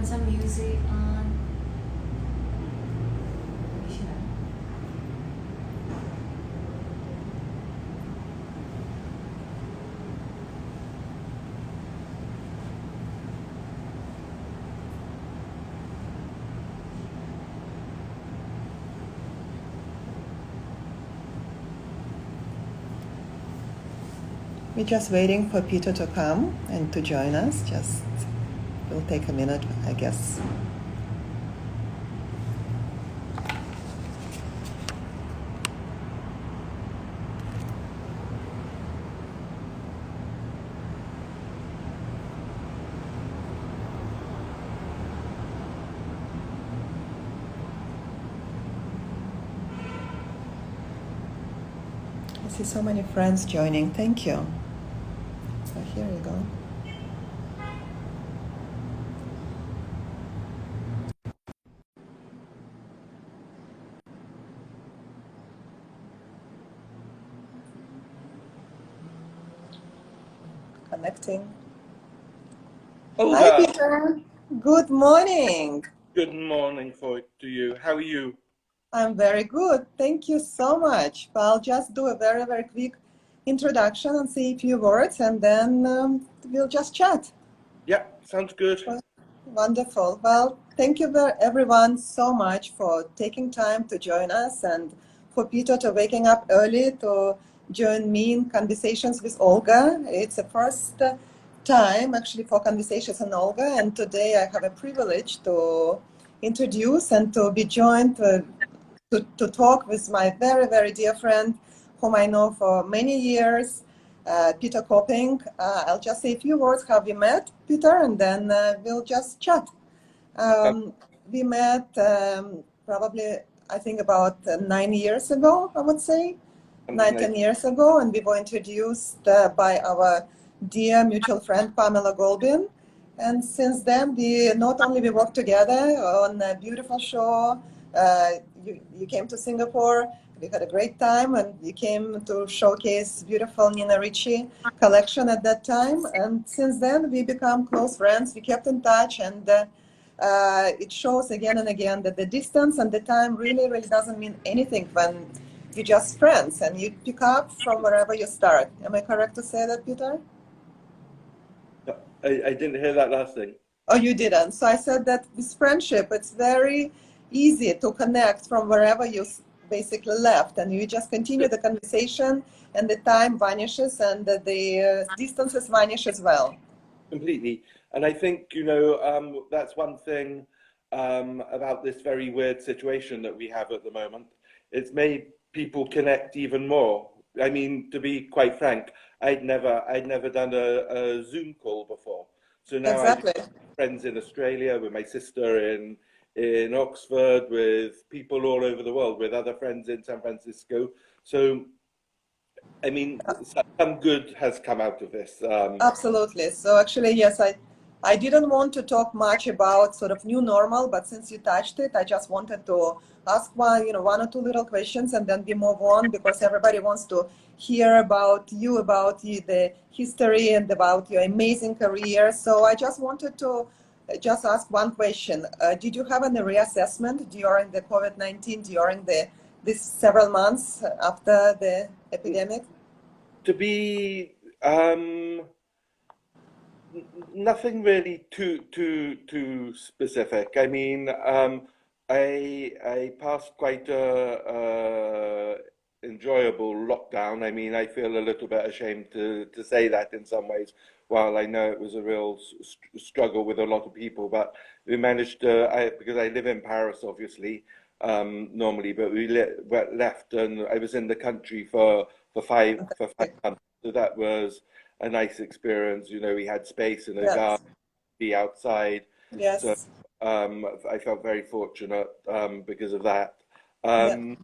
turn some music on. We're just waiting for Peter to come and to join us. Just will take a minute, I guess. I see so many friends joining. Thank you. So here you go. Connecting. Olga. Hi, Peter. Good morning. Good morning to you. How are you? I'm very good. Thank you so much. I'll just do a very, very quick introduction and say a few words, and then we'll just chat. Yeah, sounds good. Wonderful. Well, thank you everyone so much for taking time to join us, and for Peter to waking up early to join me in conversations with Olga. It's the first time actually for conversations on Olga, and today I have a privilege to introduce and to be joined to talk with my very, very dear friend whom I know for many years, Peter Copping. I'll just say a few words how we met, Peter, and then we'll just chat. We met probably, I think, about 9 years ago, I would say, 10 years ago, and we were introduced by our dear mutual friend, Pamela Golbin. And since then, we not only we worked together on a beautiful show. You came to Singapore. We had a great time, and you came to showcase beautiful Nina Ricci collection at that time. And since then, we become close friends. We kept in touch, and it shows again and again that the distance and the time really, really doesn't mean anything when you're just friends and you pick up from wherever you start. Am I correct to say that, Peter? I didn't hear that last thing. Oh, you didn't. So I said that with friendship, it's very easy to connect from wherever you basically left, and you just continue the conversation, and the time vanishes, and the distances vanish as well. Completely. And I think, that's one thing about this very weird situation that we have at the moment. It's made people connect even more. I mean, to be quite frank, I'd never done a Zoom call before. So now Exactly. I have friends in Australia, with my sister in Oxford, with people all over the world, with other friends in San Francisco. So, I mean, some good has come out of this. Absolutely. So actually, yes, I didn't want to talk much about sort of new normal, but since you touched it, I just wanted to ask one or two little questions, and then we move on, because everybody wants to hear about you, the history, and about your amazing career. So I just wanted to just ask one question. Did you have any reassessment during the COVID-19, during this several months after the epidemic? To be nothing really too specific. I mean, I passed quite a enjoyable lockdown. I mean, I feel a little bit ashamed to say that in some ways, while I know it was a real struggle with a lot of people. But we managed to, because I live in Paris, obviously, normally, but we left, and I was in the country for 5 months. So that was a nice experience. We had space in a Yes. garden, be outside. Yes. So I felt very fortunate because of that. Yeah.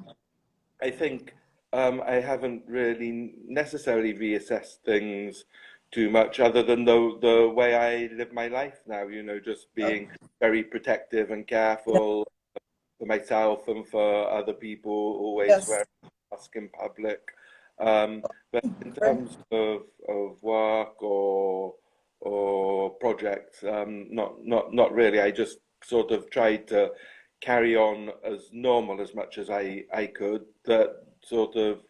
I think I haven't really necessarily reassessed things too much, other than the way I live my life now. Just being very protective and careful for myself and for other people, always Yes. wearing a mask in public. But in terms of work or project. Not really. I just sort of tried to carry on as normal as much as I could. That sort of,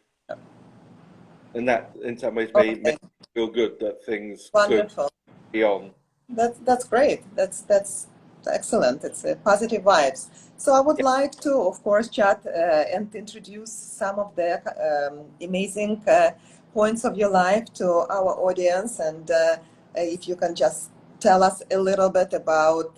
and that in some ways made me Okay, feel good that things could wonderful. be on. That's great. That's excellent. It's positive vibes. So I would Yeah, like to, of course, chat and introduce some of the amazing points of your life to our audience, and if you can just tell us a little bit about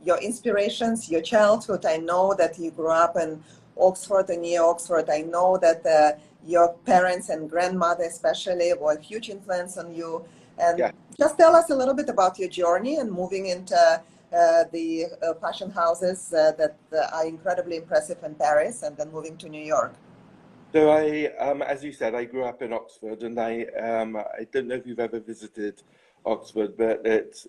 your inspirations, your childhood. I know that you grew up in Oxford and near Oxford. I know that your parents and grandmother especially were a huge influence on you. And yeah. just tell us a little bit about your journey and moving into the fashion houses that are incredibly impressive in Paris and then moving to New York. So as you said, I grew up in Oxford, and I don't know if you've ever visited Oxford, but it's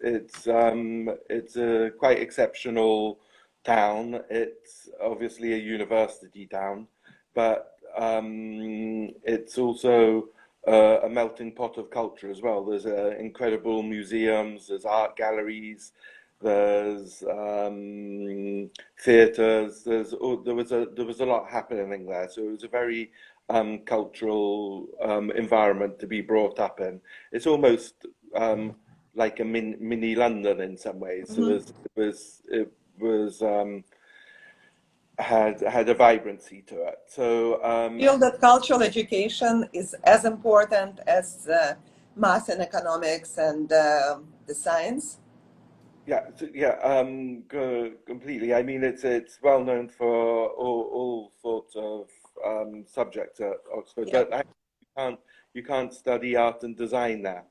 a quite exceptional town. It's obviously a university town, but it's also a melting pot of culture as well. There's incredible museums, there's art galleries, there's theatres. There was a lot happening there, so it was a very cultural environment to be brought up in. It's almost like a mini London in some ways. So Mhm. it was had a vibrancy to it. So Feel that cultural education is as important as math and economics and the science. yeah, completely. I mean, it's well known for all sorts of subjects at Oxford, Yeah. but actually you can't study art and design there.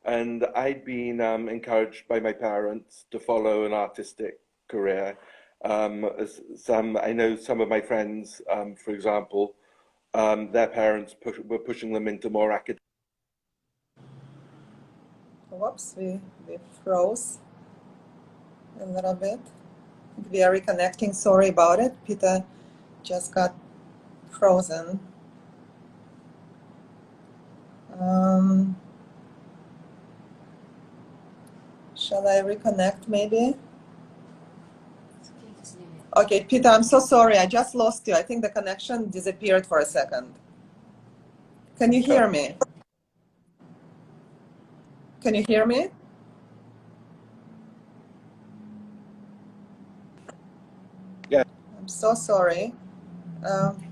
And I'd been encouraged by my parents to follow an artistic career. I know some of my friends, for example, their parents were pushing them into more academic. Whoops, we froze a little bit. We are reconnecting. Sorry about it. Peter just got frozen. Um, shall I reconnect maybe? Okay, Peter, I'm so sorry. I just lost you. I think the connection disappeared for a second. Can you hear me? Can you hear me? Yeah, I'm so sorry. Um,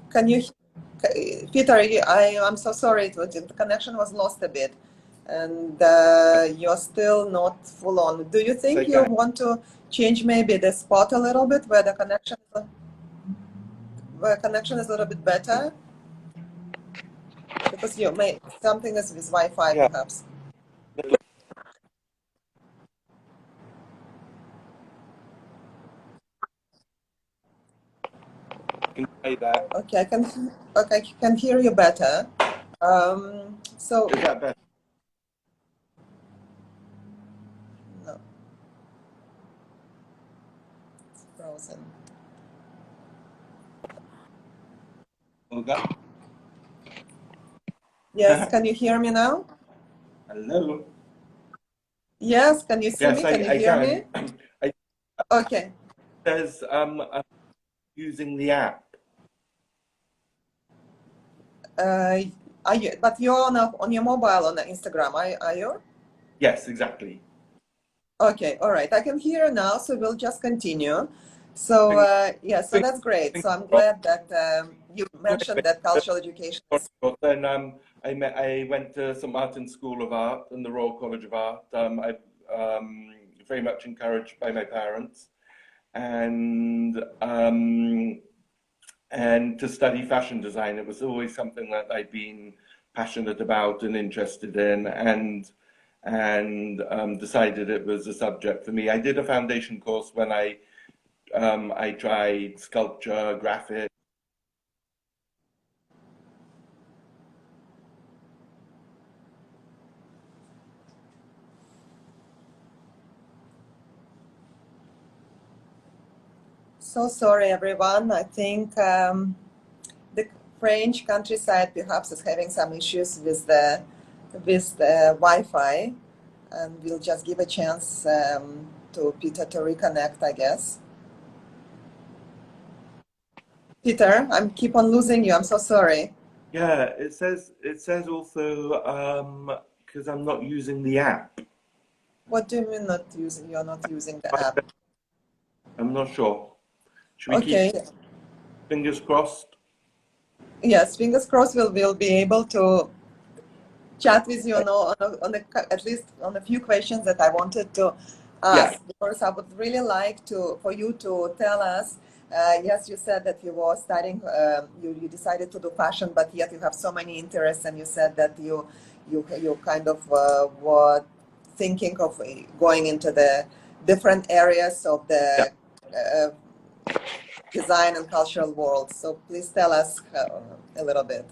can you, Peter? I'm so sorry. The connection was lost a bit, and you're still not full on. Do you so think you want to change maybe the spot a little bit where connection is a little bit better? Because you may something is with Wi-Fi yeah, perhaps. can say that. Okay, I can hear you better. So Is that better? no, it's frozen. Olga? Yes, can you hear me now? Hello? Yes, can you see Yes, me? Can you I hear me? can. It Okay. says using the app. Uh, but you're on your mobile on the Instagram, are you? Yes, exactly. Okay, all right. I can hear now, so we'll just continue. So Think, yeah, so think, that's great. think, So I'm glad that you mentioned that think, cultural education is. Then I went to St Martin's School of Art and the Royal College of Art. I very much encouraged by my parents, and um, and to study fashion design. It was always something that I'd been passionate about and interested in, and decided it was a subject for me. I did a foundation course when I tried sculpture, graphic. So sorry, everyone. I think the French countryside perhaps is having some issues with the with the Wi-Fi, and we'll just give a chance to Peter to reconnect, I guess. Peter, I'm keep on losing you. I'm so sorry. Yeah, it says also because I'm not using the app. What do you mean not using? You're not using the app? I'm not sure. Should we keep Okay. fingers crossed? Yes, fingers crossed we'll be able to chat with you, at least on a few questions that I wanted to Yeah, ask. Because I would really like for you to tell us. Yes, you said that you were studying. You decided to do fashion, but yet you have so many interests, and you said that you kind of were thinking of going into the different areas of yeah. the uh, design and cultural world. So please tell us a little bit.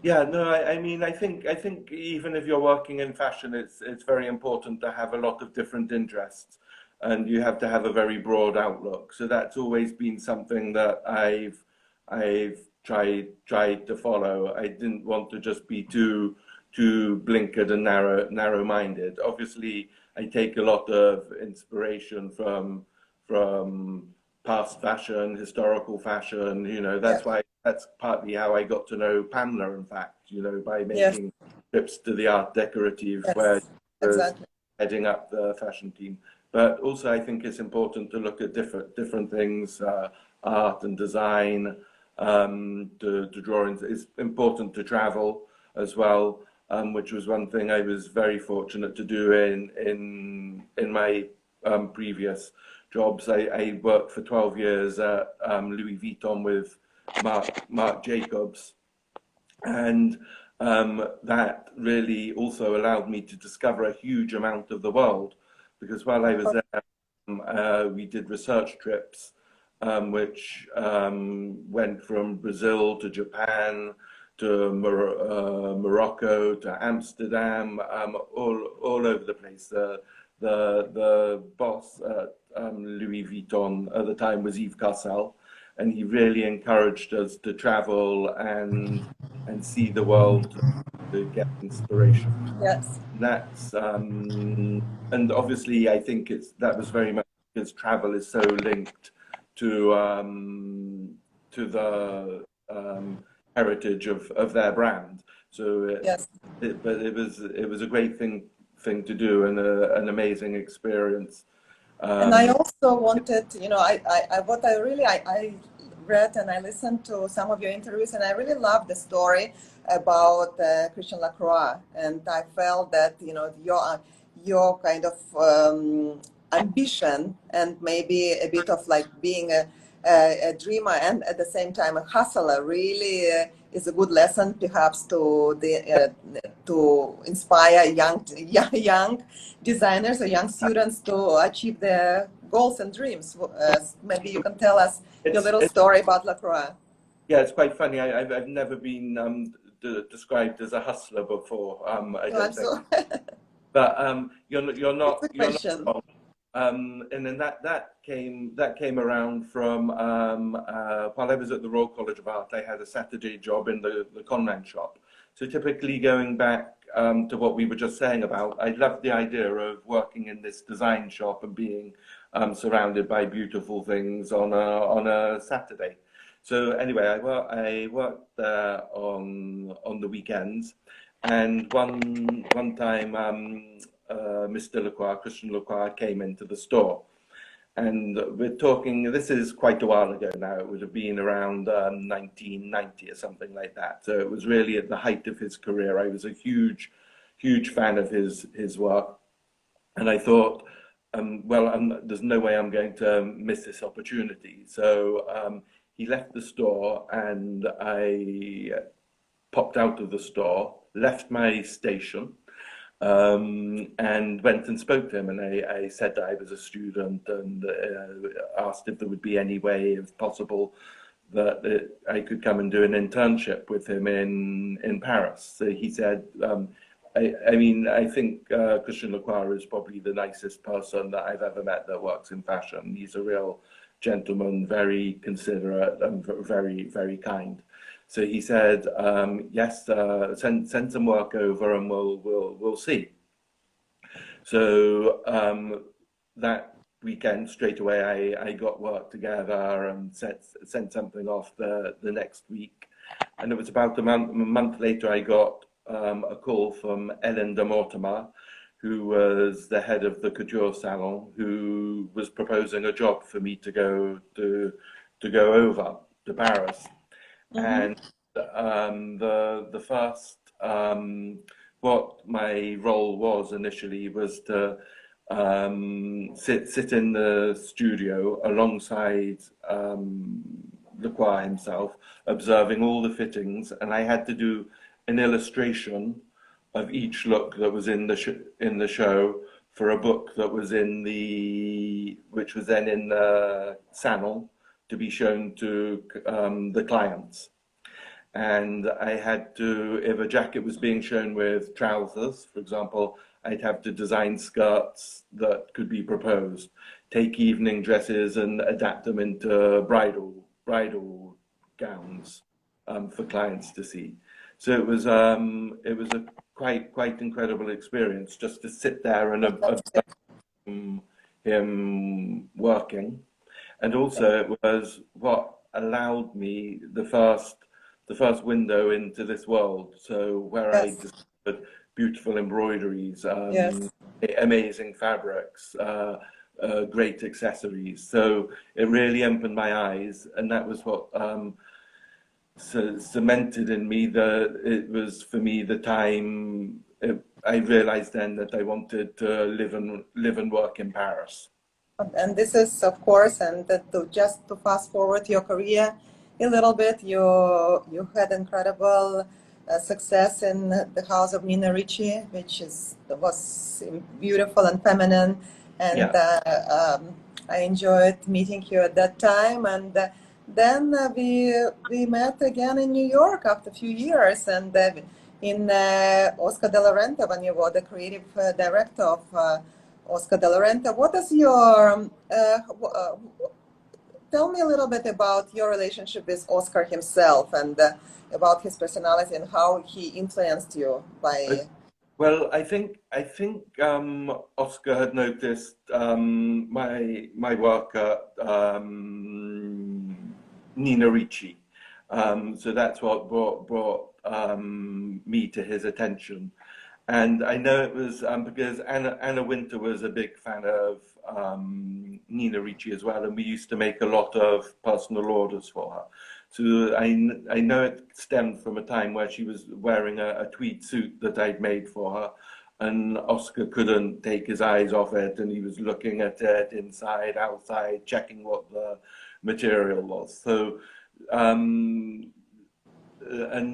Yeah, no, I mean, I think even if you're working in fashion, it's very important to have a lot of different interests, and you have to have a very broad outlook. So that's always been something that I've tried to follow. I didn't want to just be too blinkered and narrow-minded. Obviously, I take a lot of inspiration from past fashion, historical fashion. You know, Yeah. that's partly how I got to know Pamela, in fact, you know, by Yes. making trips to the Art Decorative where Yes. I was Exactly. heading up the fashion team. But also I think it's important to look at different things, art and design, to drawings. It's important to travel as well, which was one thing I was very fortunate to do in my previous jobs. I worked for 12 years at Louis Vuitton with Marc Jacobs, and that really also allowed me to discover a huge amount of the world, because while I was there, we did research trips, which went from Brazil to Japan to Morocco to Amsterdam, all over the place. The boss at Louis Vuitton at the time was Yves Carcel, and he really encouraged us to travel and see the world to get inspiration. Yes. That's and obviously I think that was very much because travel is so linked to the heritage of their brand. So Yes. but it was a great thing to do and an amazing experience. And I Um, also wanted, what I read and I listened to some of your interviews, and I really loved the story about Christian Lacroix. And I felt that, your kind of ambition and maybe a bit of like being a dreamer and at the same time a hustler really is a good lesson perhaps to inspire young designers or young students to achieve their goals and dreams. Maybe you can tell us your little it's story about Lacroix. Yeah, it's quite funny. I've never been described as a hustler before. I No, I'm don't think, so. but It's a you're not question. wrong. And then that came around from while I was at the Royal College of Art. I had a Saturday job in the conman shop. So typically going back to what we were just saying about, I loved the idea of working in this design shop and being surrounded by beautiful things on a Saturday. So anyway, I worked there on the weekends, and one time Mr. Lacroix, Christian Lacroix, came into the store, and we're talking. This is quite a while ago now. It would have been around 1990 or something like that. So it was really at the height of his career. I was a huge fan of his work, and I thought, well, there's no way I'm going to miss this opportunity. So he left the store, and I popped out of the store, left my station, and went and spoke to him. And I said that I was a student and asked if there would be any way, if possible, that I could come and do an internship with him in Paris. So he said, I mean, I think Christian Lacroix is probably the nicest person that I've ever met that works in fashion. He's a real gentleman, very considerate and very, very kind. So he said, yes, send some work over and we'll see. So that weekend, straight away, I got work together and sent something off the next week. And it was about a month later, I got a call from Ellen de Mortimer, who was the head of the couture salon, who was proposing a job for me to go over to Paris. Mm-hmm. And the first what my role was initially was to sit in the studio alongside Lacroix himself, observing all the fittings, and I had to do an illustration of each look that was in the show for a book that was which was then in the salon to be shown to the clients. And I had to, if a jacket was being shown with trousers, for example, I'd have to design skirts that could be proposed, take evening dresses and adapt them into bridal gowns for clients to see. So it was a quite incredible experience just to sit there and observe him working. And also it was what allowed me the first window into this world. So where I Yes. discovered beautiful embroideries, Yes. amazing fabrics, great accessories. So it really opened my eyes, and that was what cemented in me that it was for me the time. I realized then that I wanted to live and work in Paris. And this is, of course, and just to fast forward your career a little bit, you had incredible success in the house of Nina Ricci, which was beautiful and feminine, and Yeah. I enjoyed meeting you at that time. And then we met again in New York after a few years, and in Oscar de la Renta, when you were the creative director of Oscar de la Renta. What is your, tell me a little bit about your relationship with Oscar himself and about his personality and how he influenced you by... Well, I think Oscar had noticed my work at Nina Ricci, so that's what brought me to his attention. And I know it was because Anna Wintour was a big fan of Nina Ricci as well, and we used to make a lot of personal orders for her. So I know it stemmed from a time where she was wearing a tweed suit that I'd made for her, and Oscar couldn't take his eyes off it, and he was looking at it inside, outside, checking what the material was. So and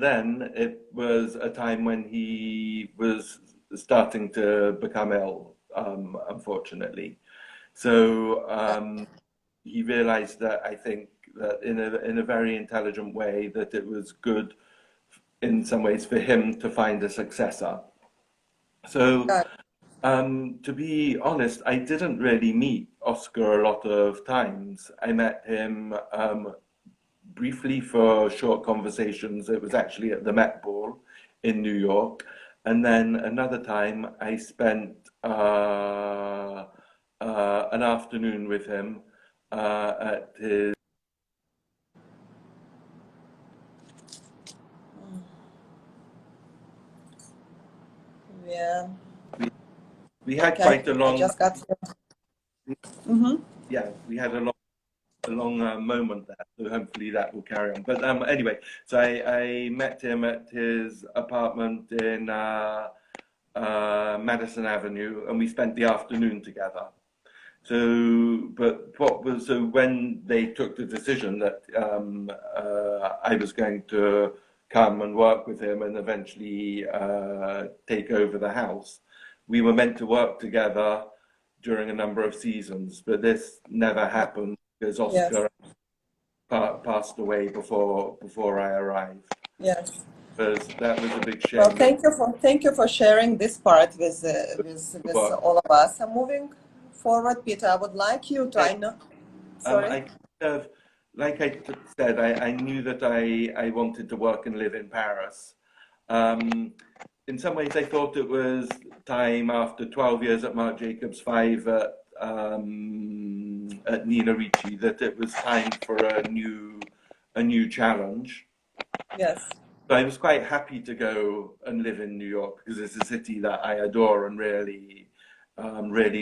then it was a time when he was starting to become ill, unfortunately. So he realized that I think that in a very intelligent way that it was good in some ways for him to find a successor. So to be honest, I didn't really meet Oscar a lot of times. I met him briefly for short conversations. It was actually at the Met Ball in New York. And then another time I spent an afternoon with him at his... Yeah. We had Okay, quite a I long... just got you. Mm-hmm. Yeah, we had a long moment there, so hopefully that will carry on. But anyway, so I met him at his apartment in Madison Avenue, and we spent the afternoon together. So, so when they took the decision that I was going to come and work with him and eventually take over the house, we were meant to work together during a number of seasons, but this never happened because Oscar passed away before I arrived. Yes. That was a big shame. Well, thank you for sharing this part with all of us. And moving forward, Peter, I would like you to... I know. Sorry. I kind of like I said, I knew that I wanted to work and live in Paris. Um, in some ways, I thought it was time after 12 years at Marc Jacobs, 5 at Nina Ricci, that it was time for a new challenge. Yes. So I was quite happy to go and live in New York because it's a city that I adore and really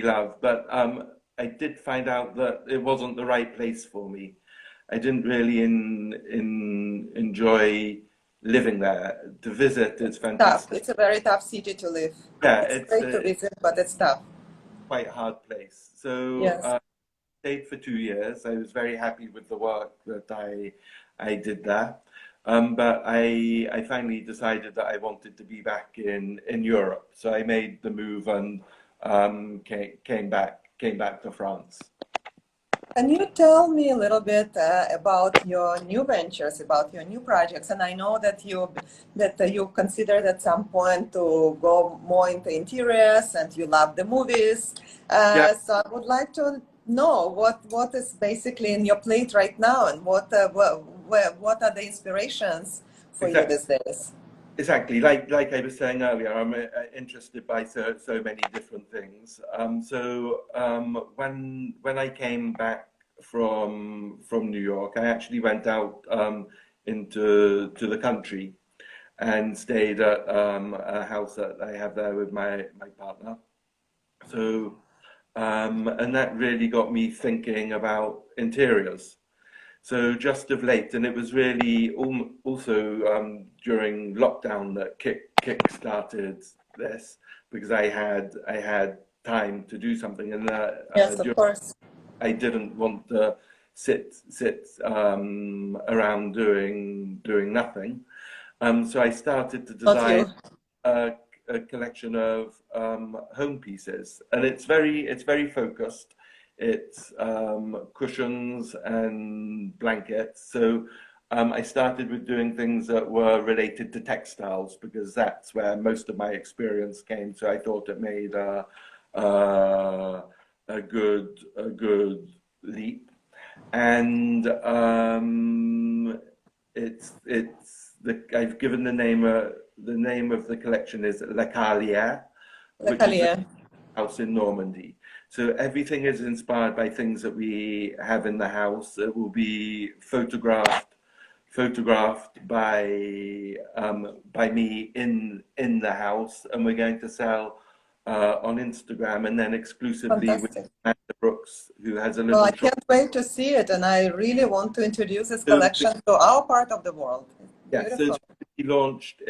love. But I did find out that it wasn't the right place for me. I didn't really enjoy living there. To visit, it's Tough. fantastic. It's a very tough city to live. Yeah, It's it's great to visit, but it's tough. quite a hard place. So Yes. stayed for 2 years. I was very happy with the work that I did there. But I finally decided that I wanted to be back in Europe. So I made the move and came back to France. Can you tell me a little bit about your new ventures, about your new projects? And I know that you considered at some point to go more into interiors, and you love the movies. Yeah, So I would like to know what is basically in your plate right now, and what are the inspirations for you exactly. these days? Exactly. Like I was saying earlier, I'm interested by so many different things. When I came back from New York, I actually went out into to the country and stayed at a house that I have there with my partner. So and that really got me thinking about interiors. So just of late, and it was really also during lockdown that kick started this because I had time to do something, and Yes, of course. I didn't want to sit around doing nothing. So I started to Not design you. a, a collection of home pieces, and it's very focused. It's cushions and blankets. So I started with doing things that were related to textiles because that's where most of my experience came. So I thought it made a, a good leap, and I've given the name of the collection is La Carrière, Le which is a Calier. house in Normandy. So everything is inspired by things that we have in the house. It will be photographed by me in the house, and we're going to sell on Instagram, and then exclusively with Fantastic. Amanda Brooks, who has a Well, I little shop. can't wait to see it, and I really want to introduce this So collection to our part of the world. yeah, so Beautiful. it's going to be launched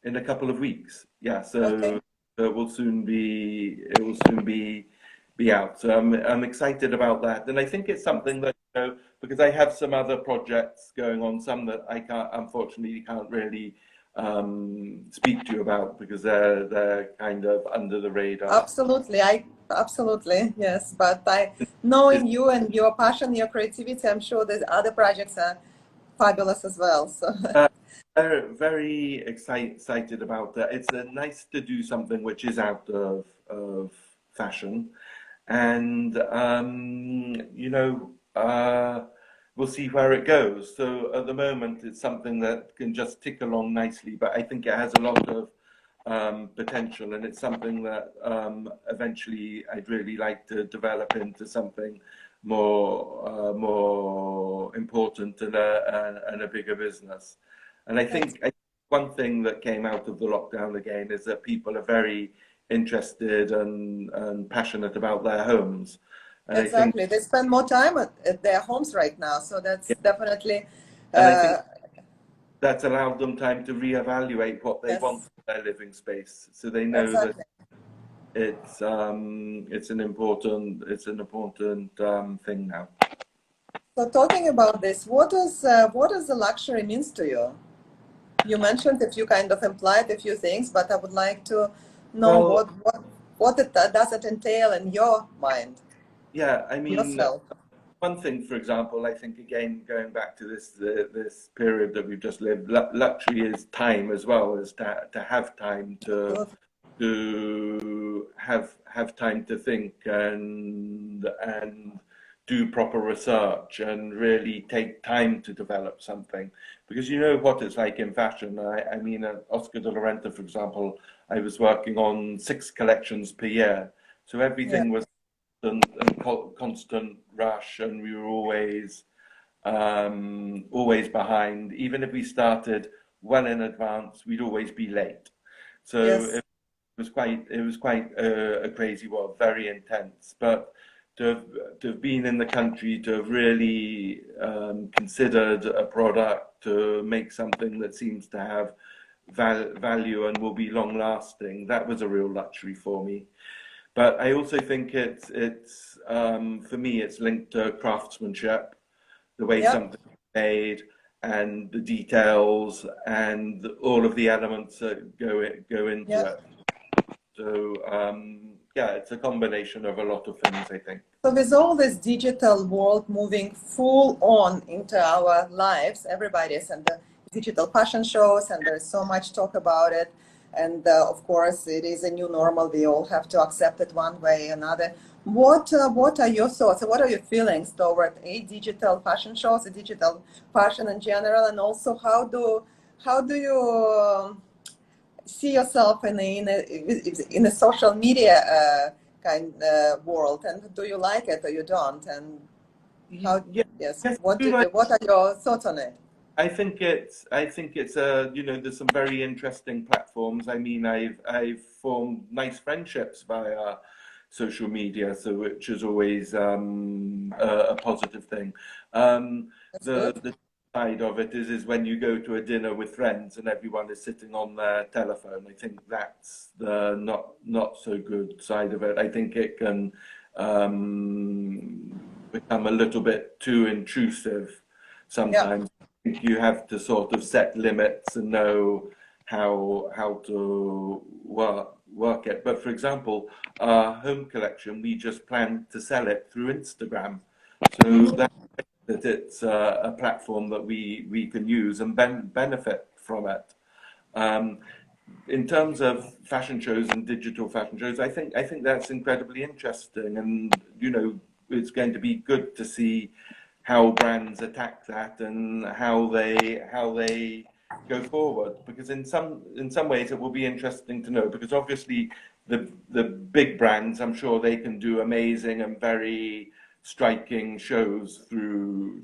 in a couple of weeks. Yeah, Okay. so it will soon be out. So I'm excited about that, and I think it's something that because I have some other projects going on, some that I can't unfortunately can't really speak to you about because they're kind of under the radar. Absolutely. Absolutely, yes. But knowing you and your passion, your creativity, I'm sure that other projects are fabulous as well. So Uh, very excited about that. It's nice to do something which is out of fashion, and we'll see where it goes. So at the moment, it's something that can just tick along nicely, but I think it has a lot of potential, and it's something that eventually I'd really like to develop into something more important and a bigger business. And yes, one thing that came out of the lockdown again is that people are very interested and passionate about their homes. And I think exactly. They spend more time at their homes right now, so that's yeah, definitely and I think uh, that's allowed them time to reevaluate what they want yes, from their living space. So they know that exactly. it's an important thing now. So talking about this, what does the luxury means to you? You mentioned a few kind of implied a few things, but I would like to know Well, what it does it entail in your mind, yeah, I mean, yourself. one thing, for example, I think again going back to this period that we've just lived, luxury is time as well as to have time Absolutely. to have time to think and do proper research and really take time to develop something. Because you know what it's like in fashion. I mean, at Oscar de la Renta, for example, I was working on 6 collections per year. So Yeah. everything was constant rush, and we were always behind. Even if we started well in advance, we'd always be late. So Yes. it was quite a crazy world, very intense. But to have been in the country, to have really considered a product, to make something that seems to have value and will be long lasting, that was a real luxury for me. But I also think it's for me it's linked to craftsmanship, the way Yep. something is made, and the details and all of the elements that go into Yep. it. So yeah, it's a combination of a lot of things, I think. So with all this digital world moving full on into our lives, everybody's in the digital fashion shows, and there's so much talk about it. And of course, it is a new normal. We all have to accept it one way or another. What are your thoughts? What are your feelings toward a digital fashion shows, a digital fashion in general, and also how do you see yourself in a social media kind world, and do you like it or you don't, and how, Yeah, yes, yes, I do like. what are your thoughts on it? I think it's a, you know, there's some very interesting platforms. I mean, I've formed nice friendships via social media, so which is always a positive thing. Um, That's good. the side of it is when you go to a dinner with friends and everyone is sitting on their telephone. I think that's the not so good side of it. I think it can become a little bit too intrusive Yeah. sometimes. I think you have to sort of set limits and know how to work it. But for example, our home collection, we just plan to sell it through Instagram, so that it's a platform that we can use and benefit from it. Um, in terms of fashion shows and digital fashion shows, I think that's incredibly interesting, and you know, it's going to be good to see how brands attack that and how they go forward. Because in some ways, it will be interesting to know. Because obviously, the big brands, I'm sure they can do amazing and very striking shows through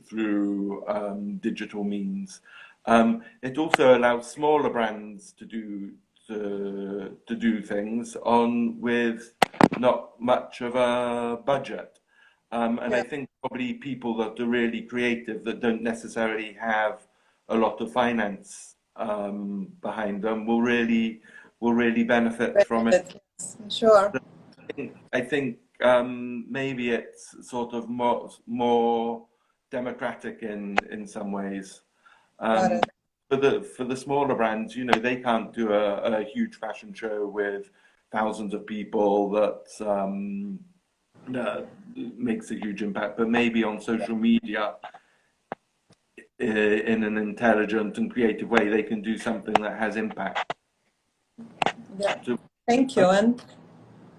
digital means. It also allows smaller brands to do things on with not much of a budget. And I Yeah. think probably people that are really creative that don't necessarily have a lot of finance behind them will really benefit from it. Benefit, yes, sure. I think maybe it's sort of more democratic in some ways. Got Um, it. for the smaller brands, you know, they can't do a huge fashion show with thousands of people that makes a huge impact. But maybe on social media, in an intelligent and creative way, they can do something that has impact. Yeah. So Thank I'm, you. And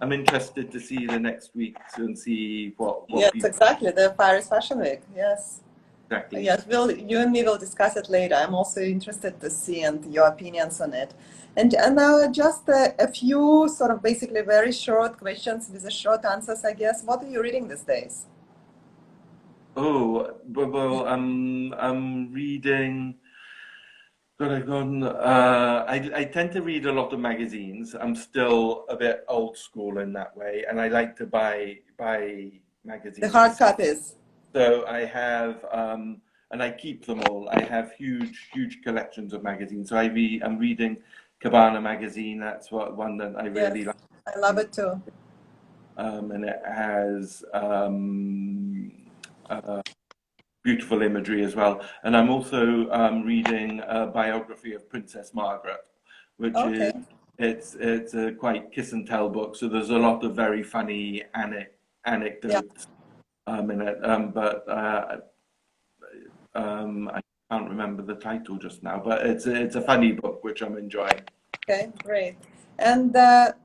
I'm interested to see the next weeks and see what yes, people exactly, the Paris Fashion Week. Yes. exactly. Yes, you and me will discuss it later. I'm also interested to see and your opinions on it. And now just a few sort of basically very short questions with the short answers, I guess. What are you reading these days? Oh, well, I'm reading. God, I've gone. I tend to read a lot of magazines. I'm still a bit old school in that way, and I like to buy The hard magazines. copies. So I have, and I keep them all. I have huge collections of magazines. So I'm reading Cabana magazine. That's one that I Yes, really like. I love it too. And it has beautiful imagery as well. And I'm also reading a biography of Princess Margaret, which Okay. is it's a quite kiss and tell book. So there's a lot of very funny Yeah. anecdotes in it. I can't remember the title just now, but it's a funny book which I'm enjoying. Okay, great. And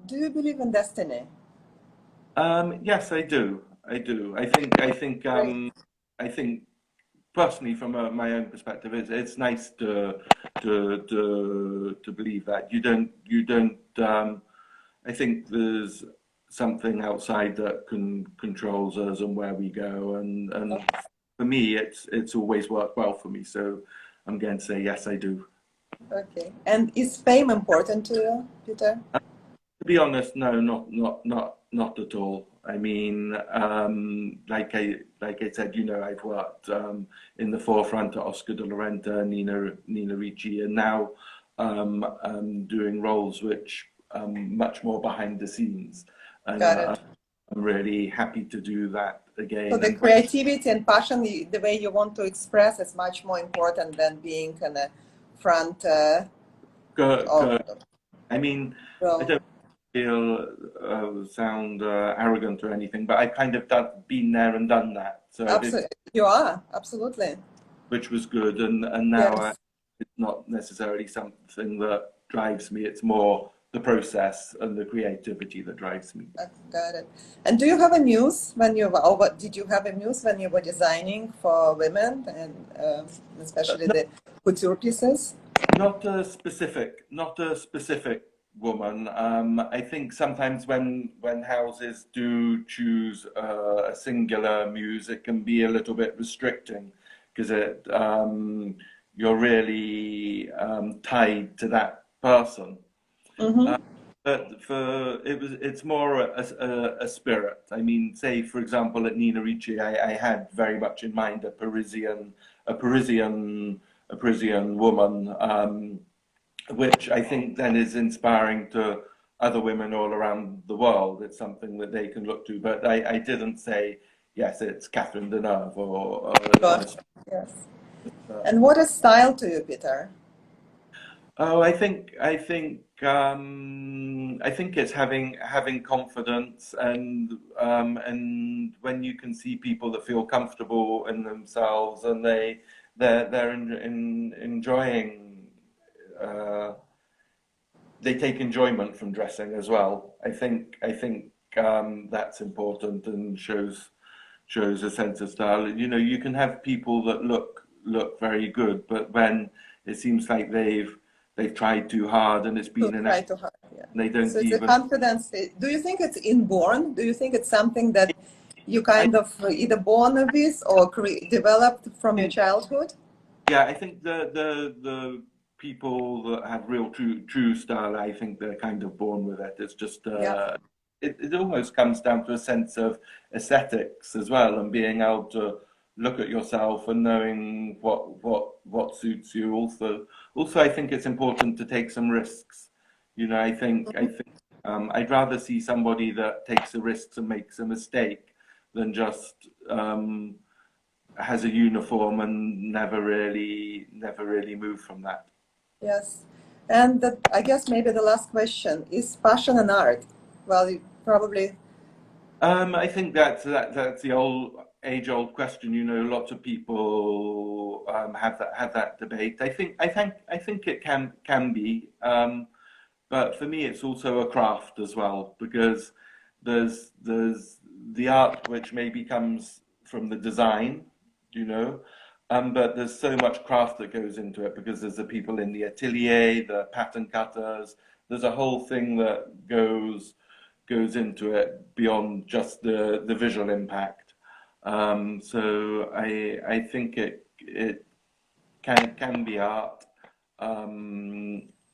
do you believe in destiny? Yes, I do. I do. Great. I think personally, from my own perspective, it's nice to believe that you don't. I think there's something outside that controls us and where we go, and for me, it's always worked well for me. So I'm going to say yes, I do. Okay. And is fame important to you, Peter? To be honest, no, not at all. I mean, like I said, I've worked in the forefront at Oscar de la Renta, Nina Ricci, and now I'm doing roles which much more behind the scenes, and Got it. I'm really happy to do that So again. the And creativity and passion, the way you want to express, is much more important than being in the front go, of go. I mean, I role. don't feel sound arrogant or anything, but I've kind of been there and done that. So I did, Absolutely, you are absolutely. which was good, and now Yes, it's not necessarily something that drives me. It's more the process and the creativity that drives me. I got it. And do you have a muse when you, or what did you have a muse when you were designing for women and especially No, the couture pieces? not a specific woman. I think sometimes when houses do choose a singular muse, it can be a little bit restricting because you're really tied to that person. Uh, Mm-hmm. but it's more a spirit. I mean, say for example at Nina Ricci, I had very much in mind a Parisian a Parisian woman, which I think then is inspiring to other women all around the world. It's something that they can look to. But I didn't say yes, it's Catherine Deneuve or Gosh, yes. And what is style to you, Peter? oh, I think it's having confidence and when you can see people that feel comfortable in themselves and they're enjoying uh, they take enjoyment from dressing as well. I think that's important and shows a sense of style. You know, you can have people that look very good, but when it seems like they've tried too hard and it's To been an try effort, to hard, yeah. they So don't it's a even. confidence. Do you think it's inborn? Do you think it's something that you I kind of either born with or developed from your think, childhood? yeah, I think the people that have real true style, I think they're kind of born with it. It's just Yeah. it almost comes down to a sense of aesthetics as well, and being able to look at yourself and knowing what suits you. Also, I think it's important to take some risks. You know, I think I'd rather see somebody that takes a risk and makes a mistake than just has a uniform and never really move from that. Yes. And I guess maybe the last question is passion and art. Well, you probably I think that's the old age-old question. You know, lots of people have that debate. I think it can be, but for me, it's also a craft as well because there's the art which maybe comes from the design, you know, but there's so much craft that goes into it because there's the people in the atelier, the pattern cutters. There's a whole thing that goes into it beyond just the visual impact. So I think it can be art.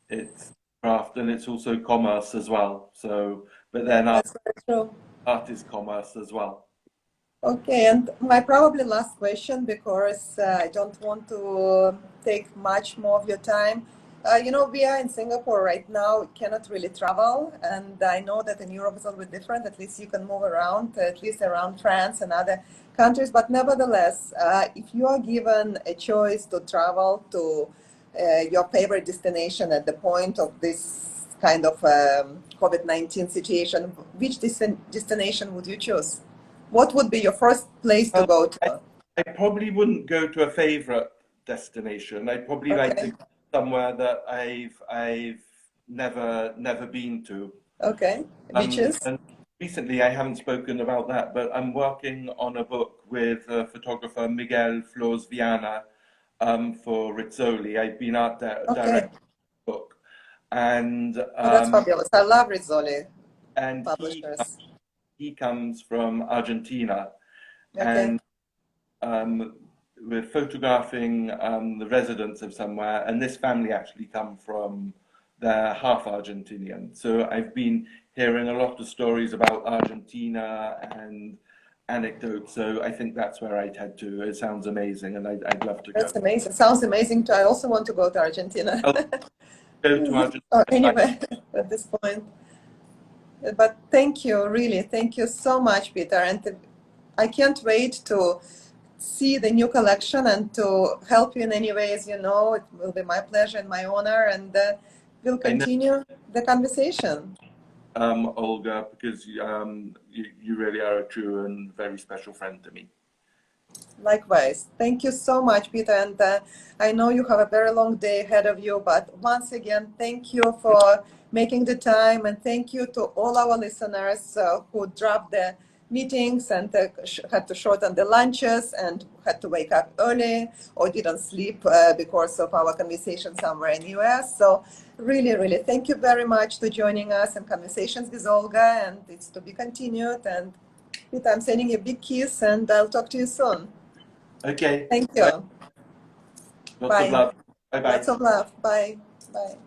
It's craft and it's also commerce as well. So, but yeah, then that's very true. art is commerce as well. Okay, and my probably last question, because I don't want to take much more of your time. We are in Singapore right now, cannot really travel, and I know that in Europe it's a little bit different. At least you can move around, at least around France and other countries. But nevertheless, if you are given a choice to travel to your favorite destination at the point of this kind of COVID-19 situation, which destination would you choose? What would be your first place to Well, go I, to? I probably wouldn't go to a favorite destination. I'd probably like to Okay, go somewhere that I've never been to. okay. Um, Beaches? recently I haven't spoken about that, but I'm working on a book with photographer Miguel Flores Viana for Rizzoli. I've been art Okay. director the book, and Oh, that's um, fabulous. I love Rizzoli and publishers. he comes from Argentina, Okay. and we're photographing the residents of somewhere, and this family actually come from, they're half Argentinian. So I've been hearing a lot of stories about Argentina and anecdotes. So I think that's where I'd head to. It sounds amazing, and I'd love to That's go. amazing. Sounds amazing too. I also want to go to Argentina. I'll go to Argentina. Oh, anyway, at this point. But thank you, really. Thank you so much, Peter. And I can't wait to see the new collection and to help you in any ways, you know. It will be my pleasure and my honor. And we'll I know, continue the conversation. Olga, because you really are a true and very special friend to me. Likewise. Thank you so much, Peter. And I know you have a very long day ahead of you, but once again, thank you for making the time. And thank you to all our listeners who dropped the meetings and had to shorten the lunches and had to wake up early or didn't sleep because of our conversation somewhere in the US. So really, really, thank you very much for joining us in Conversations with Olga. And it's to be continued. And Peter, I'm sending you a big kiss and I'll talk to you soon. Okay. Thank you. Lots of Bye. love. Bye bye. Lots of love. Bye. Bye.